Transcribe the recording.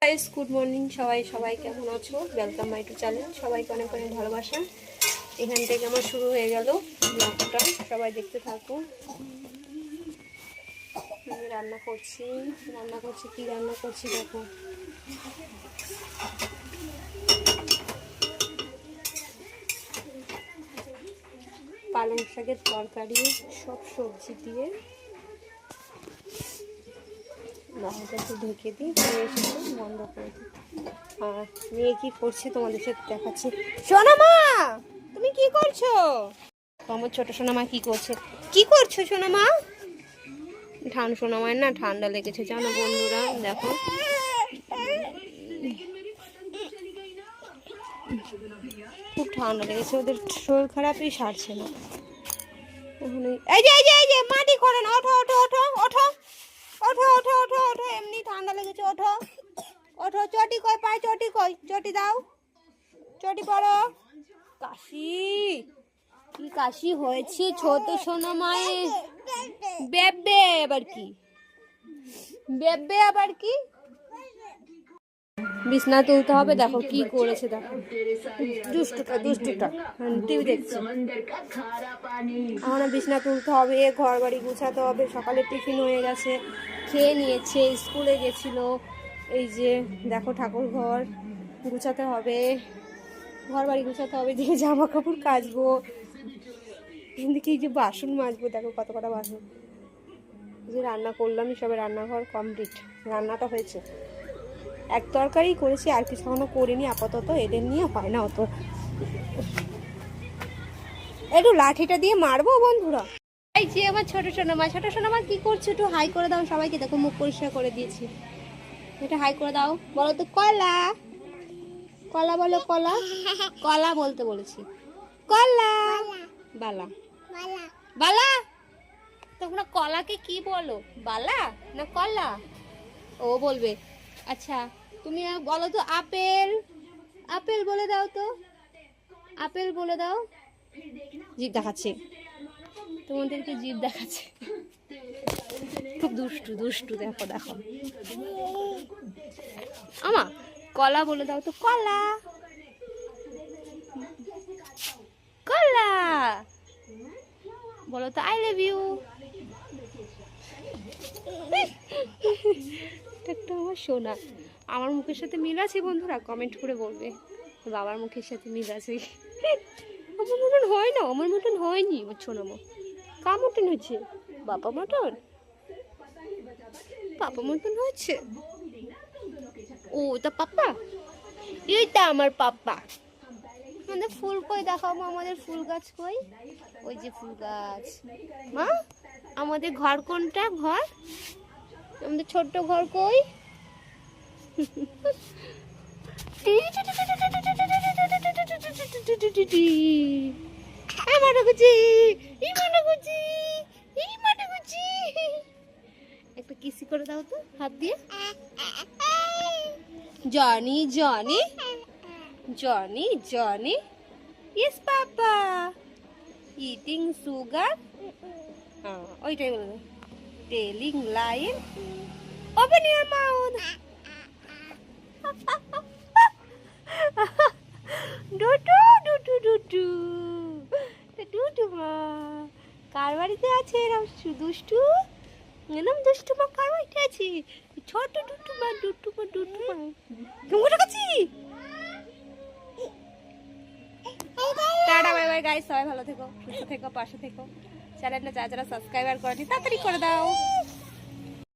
Guys, good morning. সবাই কেমন আছো? Welcome my to channel. সবাইকে অনেক অনেক ভালোবাসা। এখান থেকে আমার শুরু হয়ে গেল ব্লগটা, সবাই দেখতে থাকো। আমি রান্না করছি কি রান্না করছি দেখো। পালং শাকের তরকারি, সব সবজি দিয়ে একটু ঢেকে দিই, বন্ধ করে দিই। আর মেয়ে কি করছে তোমাদের সাথে দেখাচ্ছি। সোনা মা, তুমি কি করছো? আমার ছোট সোনা মা কি করছো সোনা মা? সোনা মায়ের না ঠান্ডা লেগেছে জানো বন্ধুরা, দেখো খুব ঠান্ডা লেগেছে, ওদের শরীর খারাপই সারছে না। এই যে মাটি করে না, ওঠো ওঠো ওঠো ওঠো ওঠো ওঠো ওঠো ওঠো, এমনি ঠান্ডা লেগেছে, ওঠো ওঠো। চটি কই পায়, চটি দাও, চটি পড়ো। কি কাশি হয়েছে ছোট সোনা মায়ের। বেবে আবার কি বিছনা তুলতে হবে। দেখো কি করেছে, দেখো দুষ্টুটা টিভি দেখছে। এখন বিছনা তুলতে হবে, ঘর বাড়ি গুছাতে হবে। সকালে টিফিন হয়ে গেছে, খেয়ে নিয়েছে, স্কুলে গেছিল। এই যে দেখো ঠাকুর ঘর গুছাতে হবে, ঘর বাড়ি গুছাতে হবে, যে জামা কাপড় কাচবো, এদিকে এই যে বাসন মাজবো। দেখো কত কটা বাসন। যে রান্না করলাম, সবে রান্নাঘর কমপ্লিট। রান্নাটা হয়েছে, এক তরকারি করেছি, আর কিছু এখনো করিনি আপাতত। এদের নিয়ে হয় না অত। একটু লাঠিটা দিয়ে মারবো বন্ধুরা। এই যে আমার ছোট সোনা মা কি করছো? একটু হাই করে দাও সবাইকে। দেখো মুখ পরিষ্কার করে দিয়েছি, এটা হাই করে দাও। বলো তো কলা বলো, কলা বলতে বলেছি। কলা বালা। তোমরা কলাকে কি বলো, বালা না কলা? ও বলবে। আচ্ছা তুমি বলো তো আপেল বলে দাও তো, আপেল বলে দাও। জিভ দেখাচ্ছে তোমাদেরকে, জিভ দেখাচ্ছে। খুব দুষ্টু দেখো। আমা কলা বলে দাও তো, কলা বলো তো আই লাভ ইউ। একটা আমার সোনা, আমার মুখের সাথে মিল আছে বন্ধুরা? কমেন্ট করে বলবে বাবার মুখের সাথে মিল আছে। আমার মতন হয় না, আমার মতন হয়নি। আমার সোনা মা কার মতন হয়েছে? পাপা মতন হয়েছে। ও তা পাপা, এইটা আমার পাপা। আমাদের ফুল কই দেখাও মা, আমাদের ফুল গাছ কই? ওই যে ফুল গাছ। মা আমাদের ঘর কোনটা? ঘর আমাদের ছোট্ট ঘর কই? একটা কিসি করে দাও তো হাত দিয়ে। Johnny yes papa eating sugar. ওইটাই বলবো। Telling line, open your mouth. ডুডু মা কার বাড়িতে আছে? এরকম দুষ্টু মা কার বাড়িতে আছে? ছোট ডুডু মা টাটা বাই বাই গাইস, সবাই ভালো থেকো, সুস্থ থেকো, পাশে থেকো। চ্যানেলটা যারা সাবস্ক্রাইবার করেনি তাড়াতাড়ি করে দাও।